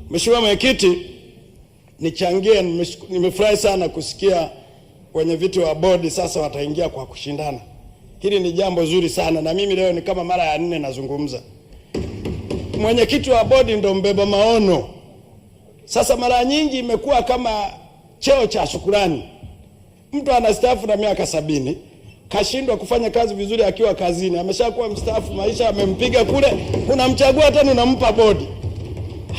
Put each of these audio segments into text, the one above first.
Mheshimiwa Mwenyekiti, nichangie, nimefurahi sana kusikia wenye viti wa bodi sasa wataingia kwa kushindana. Hili ni jambo zuri sana, na mimi leo ni kama mara ya 4 nazungumza. Mwenyekiti wa bodi ndo mbeba maono. Sasa mara nyingi imekuwa kama cheo cha shukrani. Mtu anastaafu na miaka 70, kashindwa kufanya kazi vizuri akiwa kazini, ameshakuwa mstaafu, maisha amempiga kule, unamchagua tena unampa bodi.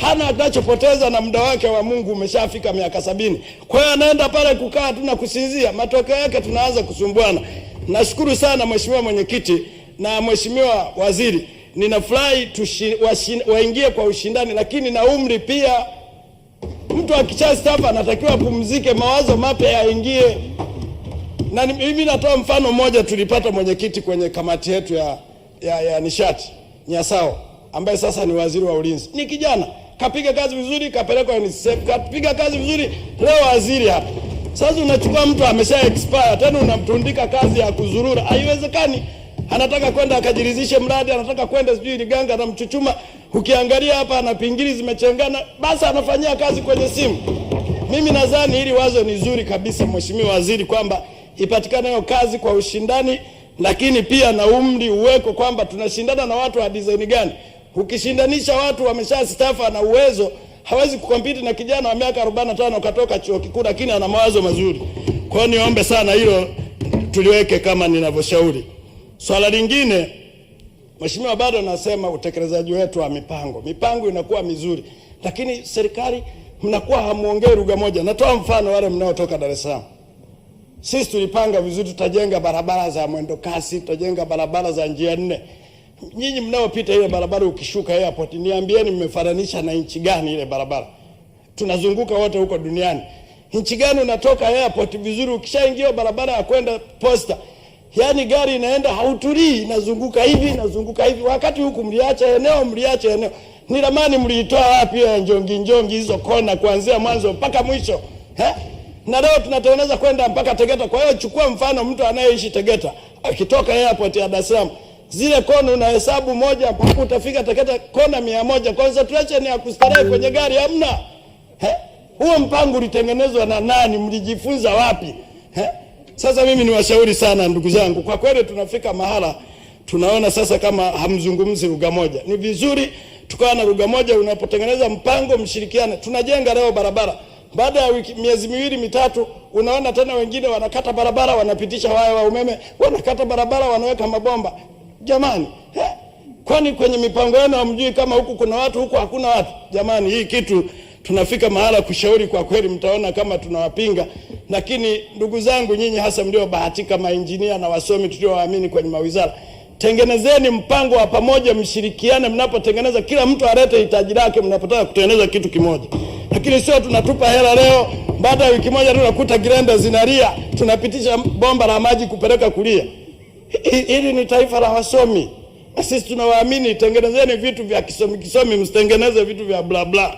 Hana atachopoteza na muda wake wa Mungu umeshafika miaka 70. Kwa hiyo anaenda pale kukaa tu na kusinzia, matokeo yake tunaanza kusumbuana. Nashukuru sana Mheshimiwa Mwenyekiti na Mheshimiwa Waziri. Ninafurahi waingie kwa ushindani, lakini na umri pia. Mtu akishastaafu anatakiwa pumzike, mawazo mapya yaingie. Na mimi natoa mfano mmoja, tulipata mwenyekiti kwenye kamati yetu ya nishati, Nyasao, ambaye sasa ni waziri wa ulinzi. Ni kijana, kapiga kazi vizuri, kapelekwa UNICEF, kapiga kazi vizuri, leo waziri hapa. Sasa unachukua mtu amesha expire, tena unamtundika kazi ya kuzurura. Haiwezekani. Anataka kwenda akajiridhishe mradi, anataka kwenda sijui Liganga na Mchuchuma. Ukiangalia hapa ana pingili zimechengana, basi anafanyia kazi kwenye simu. Mimi nadhani hili wazo ni zuri kabisa Mheshimiwa Waziri, kwamba ipatikane hiyo kazi kwa ushindani, lakini pia na umri uweko, kwamba tunashindana na watu wa design gani. Ukishindanisha watu wameshastaafu na uwezo, hawezi kukompiti na kijana wa miaka 45 katoka chuo kikuu lakini ana mawazo mazuri. Kwa hiyo niombe sana hilo tuliweke kama ninavyoshauri. Swala lingine, Mheshimiwa, bado nasema utekelezaji wetu wa mipango inakuwa mizuri, lakini serikali mnakuwa hamuongei lugha moja. Natoa mfano wale mnaotoka Dar es Salaam. Sisi tulipanga vizuri, tutajenga barabara za mwendo kasi, tutajenga barabara za njia 4. Nyinyi mnaopita ile barabara ukishuka airport, niambieni mmefananisha na nchi gani ile barabara? Tunazunguka wote huko duniani. Nchi gani unatoka airport vizuri, ukishaingia barabara ya kwenda posta, yani gari inaenda hautulii, inazunguka hivi, wakati huku mliacha eneo. Ni ramani mliitoa wapi ya njongi hizo kona kuanzia mwanzo mpaka mwisho? Na leo tunatengeneza kwenda mpaka Tegeta. Kwa hiyo chukua mfano mtu anayeishi Tegeta, akitoka airport ya Dar es Salaam, zile kona unahesabu moja mpaka utafika Tegeta, kona 100. Concentration ya kustarehe kwenye gari hamna. Huo mpango ulitengenezwa na nani? Mlijifunza wapi? Sasa mimi niwashauri sana ndugu zangu, kwa kweli tunafika mahala tunaona sasa kama hamzungumzi lugha moja. Ni vizuri tukawa na lugha moja. Unapotengeneza mpango mshirikiane. Tunajenga leo barabara, baada ya miezi 2-3 unaona tena wengine wanakata barabara, wanapitisha waya wa umeme, wanakata barabara, wanaweka mabomba. Jamani, kwani kwenye mipango yenu hamjui kama huku kuna watu, huku hakuna watu? Jamani, hii kitu tunafika mahala kushauri, kwa kweli mtaona kama tunawapinga. Lakini ndugu zangu, nyinyi hasa mlio bahatika, mainjinia na wasomi tuliowaamini kwenye mawizara, tengenezeni mpango wa pamoja, mshirikiane. Mnapotengeneza kila mtu alete hitaji lake mnapotaka kutengeneza kitu kimoja. Lakini sio tunatupa hela leo, baada ya wiki moja tunakuta girenda zinalia, tunapitisha bomba la maji kupeleka kulia. Hili ni taifa la wasomi. Sisi tunawaamini, tengenezeni vitu vya kisomi, msitengeneze vitu vya bla bla.